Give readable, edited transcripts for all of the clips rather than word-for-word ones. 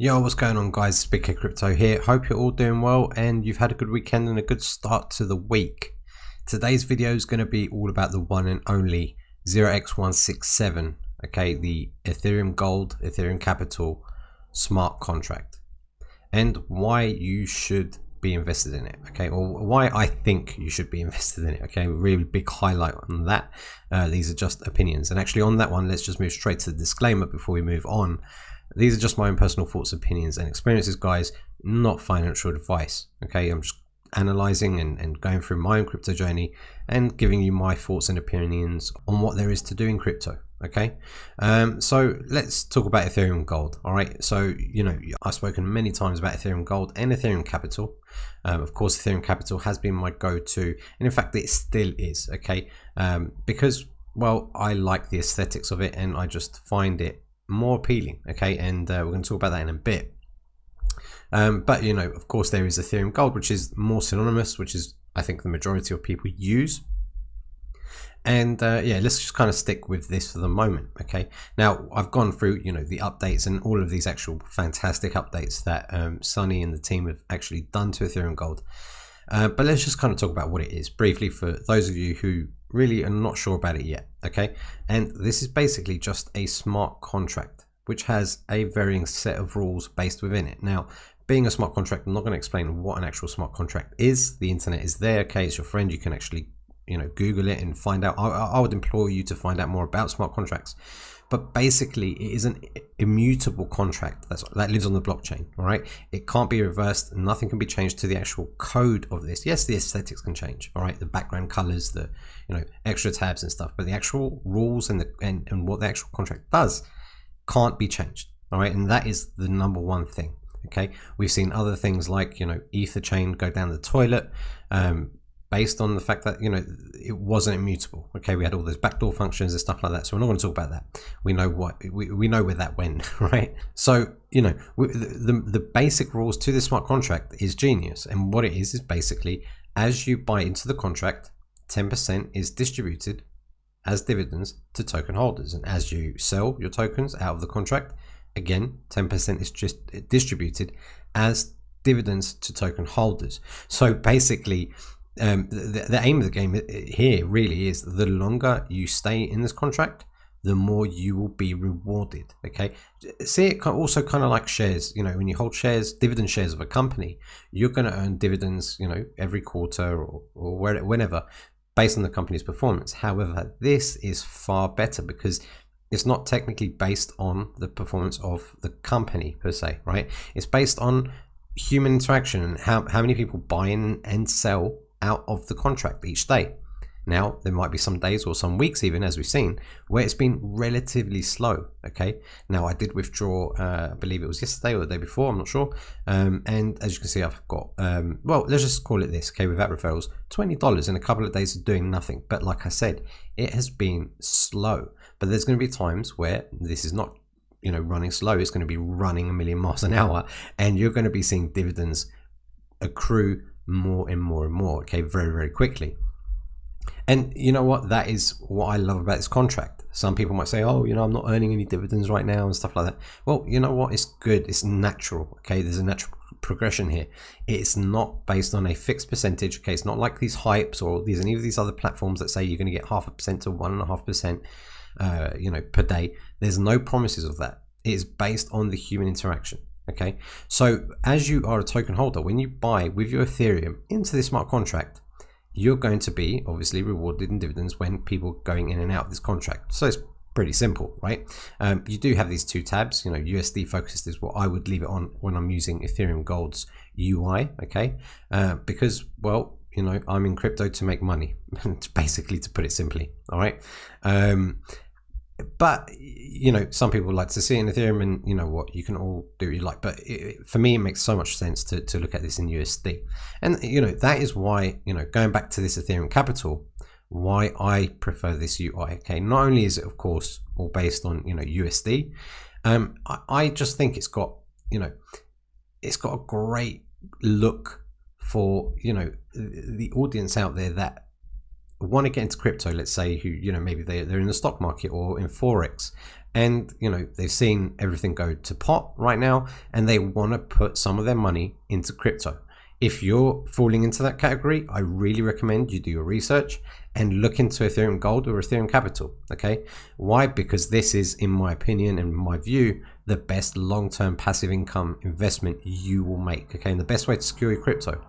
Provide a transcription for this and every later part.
Yo, what's going on, guys? It's BigK Crypto here. Hope you're all doing well and you've had a good weekend and a good start to the week. Today's video is going to be all about the one and only 0x167, okay, the Ethereum Gold, Ethereum Capital smart contract, and why you should be invested in it, okay, or why I think you should be invested in it, okay. Really big highlight on that. These are just opinions, and actually on that one, let's just move straight to the disclaimer before we move on. These are just my own personal thoughts, opinions, and experiences, guys, not financial advice, okay. I'm just analyzing and going through my own crypto journey and giving you my thoughts and opinions on what there is to do in crypto, okay. So let's talk about Ethereum Gold. All right, so I've spoken many times about Ethereum Gold and Ethereum Capital. Of course, Ethereum Capital has been my go-to, and in fact it still is, okay, because, well, I like the aesthetics of it and I just find it more appealing, okay, and we're going to talk about that in a bit. But of course, there is Ethereum Gold, which is more synonymous, which is, I think, the majority of people use. And yeah, let's just kind of stick with this for the moment, okay. Now, I've gone through the updates and all of these actual fantastic updates that Sunny and the team have actually done to Ethereum Gold. But let's just kind of talk about what it is briefly for those of you who really are not sure about it yet, okay. And this is basically just a smart contract which has a varying set of rules based within it. Now, being a smart contract, I'm not going to explain what an actual smart contract is. The internet is there, okay, it's your friend. You can actually Google it and find out. I would implore you to find out more about smart contracts. But basically, it is an immutable contract that lives on the blockchain. All right, it can't be reversed. Nothing can be changed to the actual code of this. Yes, the aesthetics can change. All right, the background colors, the extra tabs and stuff. But the actual rules and what the actual contract does can't be changed. All right, and that is the number one thing. Okay, we've seen other things like Ether chain go down the toilet. Based on the fact that it wasn't immutable. Okay, we had all those backdoor functions and stuff like that, so we're not going to talk about that. We know we know where that went, right? So the basic rules to this smart contract is genius, and what it is basically, as you buy into the contract, 10% is distributed as dividends to token holders, and as you sell your tokens out of the contract, again 10% is just distributed as dividends to token holders. So basically, the aim of the game here really is, the longer you stay in this contract, the more you will be rewarded, okay. See it also kind of like shares. When you hold shares, dividend shares of a company, you're going to earn dividends every quarter or whenever, based on the company's performance. However, this is far better because it's not technically based on the performance of the company per se, right? It's based on human interaction and how many people buy in and sell out of the contract each day. Now, there might be some days or some weeks, even, as we've seen, where it's been relatively slow, okay. Now, I did withdraw, I believe it was yesterday or the day before, I'm not sure, and as you can see, I've got well, let's just call it this, okay, without referrals, $20 in a couple of days of doing nothing. But like I said, it has been slow, but there's going to be times where this is not running slow. It's going to be running a million miles an hour, and you're going to be seeing dividends accrue more and more and more, okay, very, very quickly. And you know what, that is what I love about this contract. Some people might say, oh, I'm not earning any dividends right now and stuff like that. Well, you know what, it's good, it's natural, okay. There's a natural progression here. It's not based on a fixed percentage, okay. It's not like these hypes or any of these other platforms that say you're going to get 0.5% to 1.5% per day. There's no promises of that. It is based on the human interaction. Okay, so as you are a token holder, when you buy with your Ethereum into this smart contract, you're going to be obviously rewarded in dividends when people are going in and out of this contract. So it's pretty simple, right? You do have these two tabs. USD focused is what I would leave it on when I'm using Ethereum Gold's UI, okay, because, well, I'm in crypto to make money, basically, to put it simply. All right. But some people like to see in Ethereum, and what, you can all do what you like, but for me, it makes so much sense to look at this in USD. And that is why, going back to this Ethereum Capital, why I prefer this UI. Okay, not only is it, of course, all based on USD, I just think it's got it's got a great look for the audience out there that want to get into crypto, let's say, who, you know, maybe they're in the stock market or in Forex, and, you know, they've seen everything go to pot right now, and they want to put some of their money into crypto. If you're falling into that category, I really recommend you do your research and look into Ethereum Gold or Ethereum Capital. Okay, why? Because this is, in my opinion and my view, the best long-term passive income investment you will make. Okay, and the best way to secure your crypto.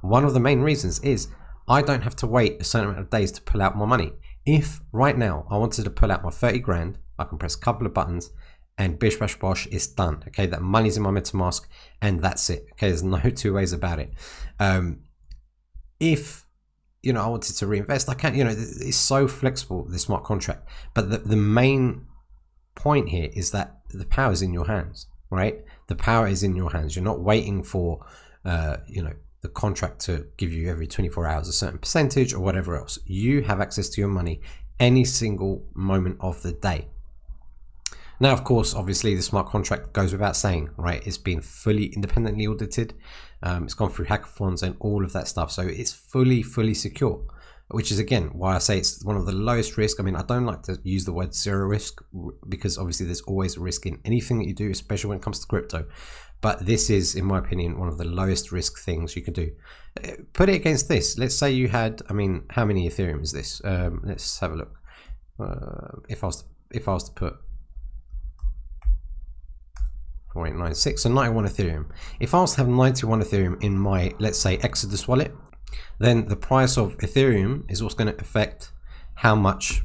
One of the main reasons is I don't have to wait a certain amount of days to pull out my money. If right now I wanted to pull out my 30 grand, I can press a couple of buttons and bish bash bosh, it's done. Okay, that money's in my MetaMask and that's it. Okay, there's no two ways about it. If, you know, I wanted to reinvest, I can. You know, it's so flexible, this smart contract. But the main point here is that the power is in your hands, right? The power is in your hands. You're not waiting for, you know, the contract to give you every 24 hours a certain percentage or whatever else. You have access to your money any single moment of the day. Now, of course, obviously the smart contract goes without saying, right? It's been fully independently audited. It's gone through hackathons and all of that stuff. So it's fully secure, which is, again, why I say it's one of the lowest risk. I mean, I don't like to use the word zero risk because obviously there's always risk in anything that you do, especially when it comes to crypto. But this is, in my opinion, one of the lowest risk things you can do. Put it against this. Let's say you had, I mean, how many Ethereum is this? Let's have a look. If I was to put 4896, so 91 Ethereum. If I was to have 91 Ethereum in my, let's say, Exodus wallet, then the price of Ethereum is what's going to affect how much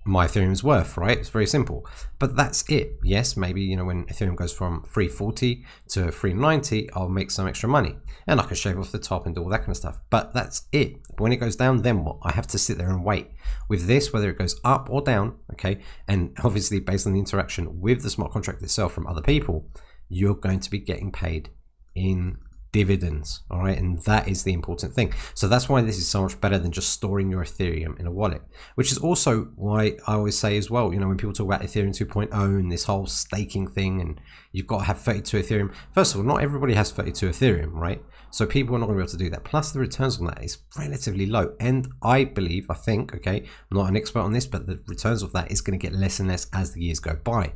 my Ethereum is worth, right? It's very simple. But that's it. Yes, maybe, you know, when Ethereum goes from 340 to 390, I'll make some extra money and I can shave off the top and do all that kind of stuff. But that's it. But when it goes down, then what? I have to sit there and wait. With this, whether it goes up or down, okay, and obviously based on the interaction with the smart contract itself from other people, you're going to be getting paid in dividends. All right, and that is the important thing. So that's why this is so much better than just storing your Ethereum in a wallet, which is also why I always say as well, you know, when people talk about Ethereum 2.0 and this whole staking thing and you've got to have 32 Ethereum, first of all, not everybody has 32 Ethereum, right? So people are not going to be able to do that. Plus the returns on that is relatively low, and I think, okay, I'm not an expert on this, but the returns of that is going to get less and less as the years go by.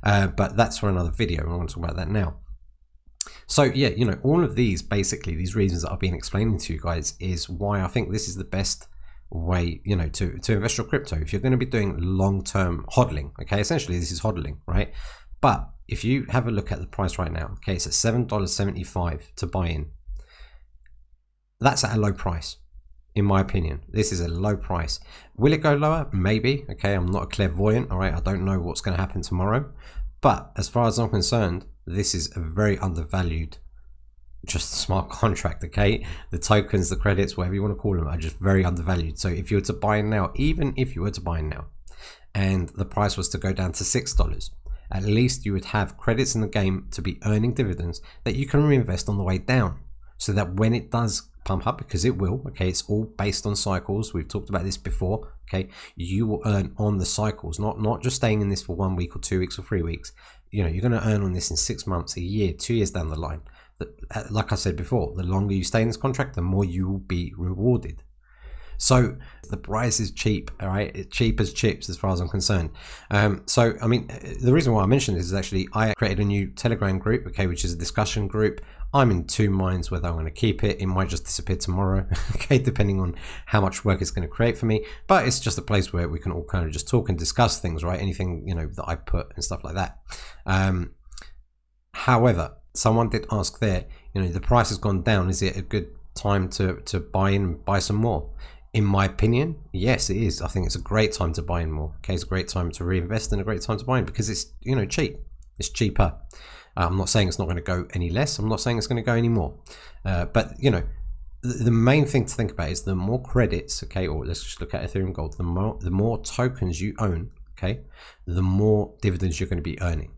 But that's for another video. I want to talk about that now. So yeah, you know, all of these, basically these reasons that I've been explaining to you guys is why I think this is the best way, you know, to invest your crypto. If you're going to be doing long-term hodling, okay, essentially this is hodling, right? But if you have a look at the price right now, okay, it's at $7.75 to buy in. That's at a low price, in my opinion. This is a low price. Will it go lower? Maybe. Okay, I'm not a clairvoyant, all right? I don't know what's going to happen tomorrow. But as far as I'm concerned, this is a very undervalued, just a smart contract, okay? The tokens, the credits, whatever you want to call them, are just very undervalued. So if you were to buy in now, even if you were to buy in now, and the price was to go down to $6, at least you would have credits in the game to be earning dividends that you can reinvest on the way down. So that when it does pump up, because it will, okay, it's all based on cycles. We've talked about this before, okay? You will earn on the cycles, not just staying in this for 1 week or 2 weeks or 3 weeks. You know, you're going to earn on this in 6 months, a year, 2 years down the line. Like I said before, the longer you stay in this contract, the more you will be rewarded. So the price is cheap, all right? It's cheap as chips as far as I'm concerned. So, I mean, the reason why I mentioned this is actually I created a new Telegram group, okay, which is a discussion group. I'm in two minds whether I'm going to keep it. It might just disappear tomorrow, okay, depending on how much work it's going to create for me. But it's just a place where we can all kind of just talk and discuss things, right? Anything, you know, that I put and stuff like that. However, someone did ask there, you know, the price has gone down. Is it a good time to buy in and buy some more? In my opinion, yes, it is. I think it's a great time to buy in more. Okay, it's a great time to reinvest and a great time to buy in because it's, you know, cheap. It's cheaper. I'm not saying it's not going to go any less. I'm not saying it's going to go any more. But, you know, the main thing to think about is the more credits, okay, or let's just look at Ethereum Gold, the more tokens you own, okay, the more dividends you're going to be earning.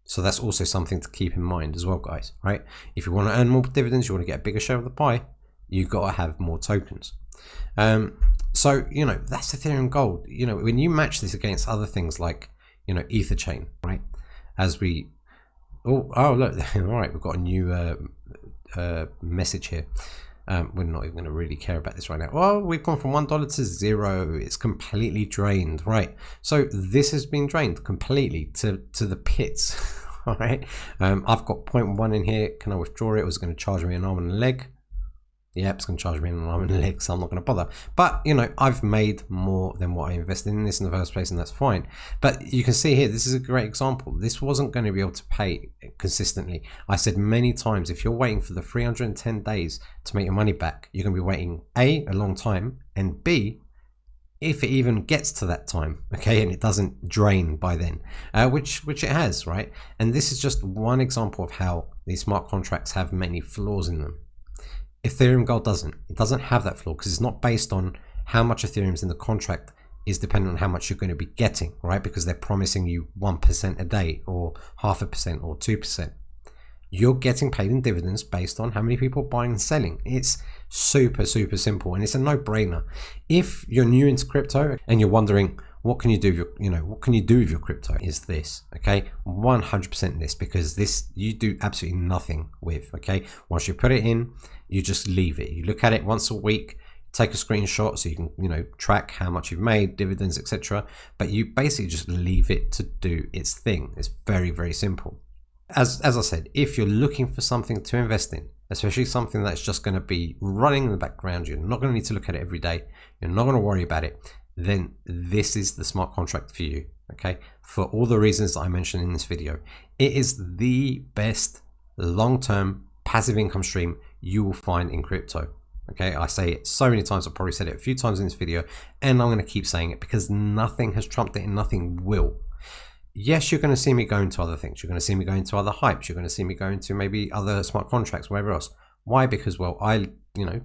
So that's also something to keep in mind as well, guys, right? If you want to earn more dividends, you want to get a bigger share of the pie, you've got to have more tokens. So, you know, that's Ethereum Gold. You know, when you match this against other things like, you know, Ether chain, right? As we, oh look, all right, we've got a new message here. We're not even going to really care about this right now. Well, we've gone from $1 to 0. It's completely drained, right? So this has been drained completely to the pits. All right. I've got 0.1 in here. Can I withdraw it? It was going to charge me an arm and a leg. Yep, it's going to charge me an arm and a leg, so I'm not going to bother. But, you know, I've made more than what I invested in this in the first place, and that's fine. But you can see here, this is a great example. This wasn't going to be able to pay consistently. I said many times, if you're waiting for the 310 days to make your money back, you're going to be waiting A, a long time, and B, if it even gets to that time, okay, and it doesn't drain by then, which it has, right? And this is just one example of how these smart contracts have many flaws in them. Ethereum Gold doesn't. It doesn't have that flaw because it's not based on how much Ethereum's in the contract. Is dependent on how much you're going to be getting, right? Because they're promising you 1% a day or 0.5% or 2%. You're getting paid in dividends based on how many people are buying and selling. It's super, super simple, and it's a no-brainer. If you're new into crypto and you're wondering, what can you do with your, what can you do with your crypto? Is this, okay? 100% this, because this you do absolutely nothing with, okay? Once you put it in, you just leave it. You look at it once a week, take a screenshot so you can, track how much you've made, dividends, etc. But you basically just leave it to do its thing. It's very, very simple. As I said, if you're looking for something to invest in, especially something that's just going to be running in the background, you're not going to need to look at it every day, you're not going to worry about it, then this is the smart contract for you, okay? For all the reasons that I mentioned in this video. It is the best long-term passive income stream you will find in crypto, okay? I say it so many times, I've probably said it a few times in this video, and I'm going to keep saying it because nothing has trumped it and nothing will. Yes, you're going to see me go into other things. You're going to see me go into other hypes. You're going to see me go into maybe other smart contracts, whatever else. Why? Because, well, I,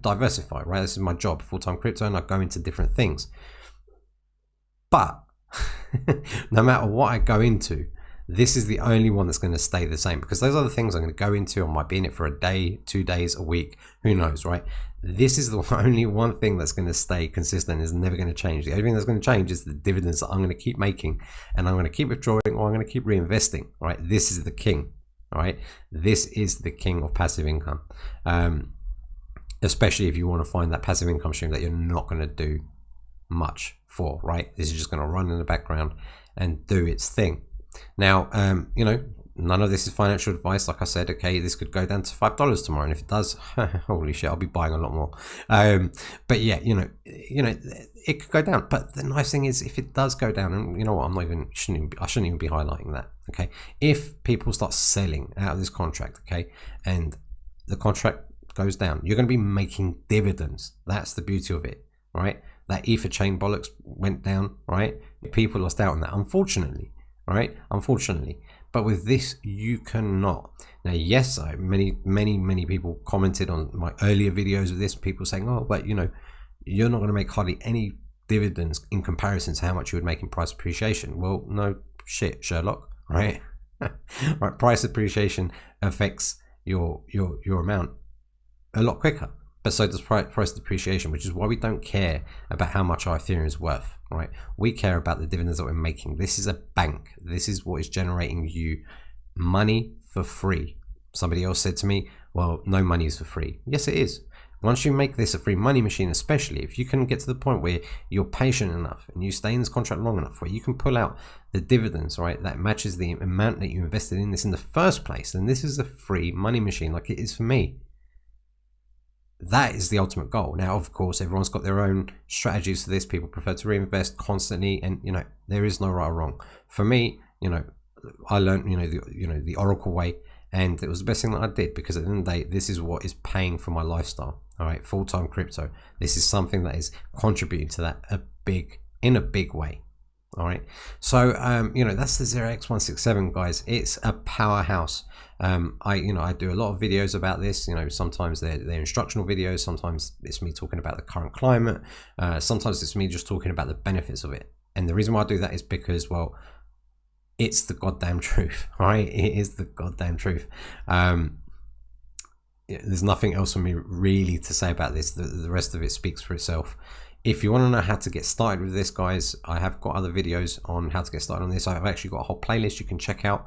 diversify, right? This is my job, full-time crypto, and I go into different things. But no matter what I go into, this is the only one that's going to stay the same, because those other things I'm going to go into, I might be in it for a day, 2 days, a week, who knows, right? This is the only one thing that's going to stay consistent, is never going to change. The only thing that's going to change is the dividends that I'm going to keep making, and I'm going to keep withdrawing, or I'm going to keep reinvesting, right? This is the king, all right? This is the king of passive income, especially if you want to find that passive income stream that you're not going to do much for, right? This is just going to run in the background and do its thing. Now, none of this is financial advice. Like I said, okay, this could go down to $5 tomorrow, and if it does, holy shit, I'll be buying a lot more. But yeah, it could go down. But the nice thing is, if it does go down, and you know what, I shouldn't even be highlighting that. Okay, if people start selling out of this contract, okay, and the contract goes down, you're going to be making dividends. That's the beauty of it, right? That Ether chain bollocks went down, right? People lost out on that, unfortunately, right? Unfortunately. But with this, you cannot. Now, yes, many people commented on my earlier videos of this, people saying, oh, but you're not going to make hardly any dividends in comparison to how much you would make in price appreciation. Well, no shit, Sherlock, right? Right, price appreciation affects your amount a lot quicker. But so does price depreciation, which is why we don't care about how much our Ethereum is worth, right? We care about the dividends that we're making. This is a bank. This is what is generating you money for free. Somebody else said to me, well, no money is for free. Yes, it is. Once you make this a free money machine, especially if you can get to the point where you're patient enough and you stay in this contract long enough where you can pull out the dividends, right, that matches the amount that you invested in this in the first place, then this is a free money machine like it is for me. That is the ultimate goal. Now, of course, everyone's got their own strategies for this. People prefer to reinvest constantly, and there is no right or wrong. For me, I learned the Oracle way, and it was the best thing that I did, because at the end of the day, this is what is paying for my lifestyle. All right, full-time crypto. This is something that is contributing to that in a big way. All right, so that's the 0x167, guys. It's a powerhouse. I do a lot of videos about this. Sometimes they're instructional videos, sometimes it's me talking about the current climate, sometimes it's me just talking about the benefits of it. And the reason why I do that is because, well, it's the goddamn truth. All right, it is the goddamn truth. There's nothing else for me really to say about this. The rest of it speaks for itself. If you want to know how to get started with this, guys, I have got other videos on how to get started on this. I've actually got a whole playlist you can check out.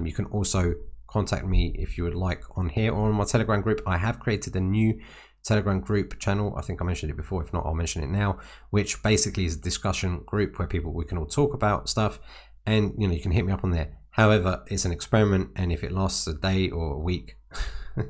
You can also contact me if you would like on here or on my Telegram group. I have created a new Telegram group channel. I think I mentioned it before. If not, I'll mention it now, which basically is a discussion group where we can all talk about stuff, and you know, you can hit me up on there. However, it's an experiment, and if it lasts a day or a week,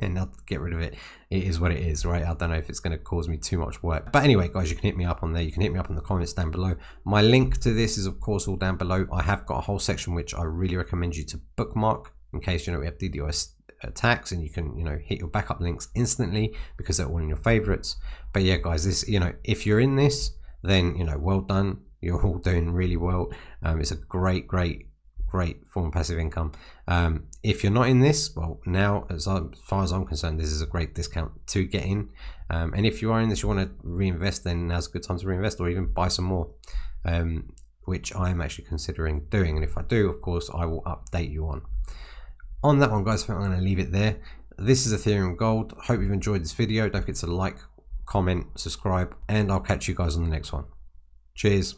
and I'll get rid of it, it is what it is, right? I don't know if it's going to cause me too much work, but anyway, guys, you can hit me up on there. You can hit me up in the comments down below. My link to this is of course all down below. I have got a whole section which I really recommend you to bookmark in case, you know, we have DDoS attacks, and you can, you know, hit your backup links instantly because they're all in your favorites. But yeah, guys, this, you know, if you're in this, then, you know, well done. You're all doing really well. It's a great form of passive income. If you're not in this, well, now as far as I'm concerned, this is a great discount to get in. And if you are in this, you want to reinvest, then now's a good time to reinvest, or even buy some more, which I am actually considering doing. And if I do, of course, I will update you on that one, guys. I think I'm going to leave it there. This is Ethereum Gold. Hope you've enjoyed this video. Don't forget to like, comment, subscribe, and I'll catch you guys on the next one. Cheers.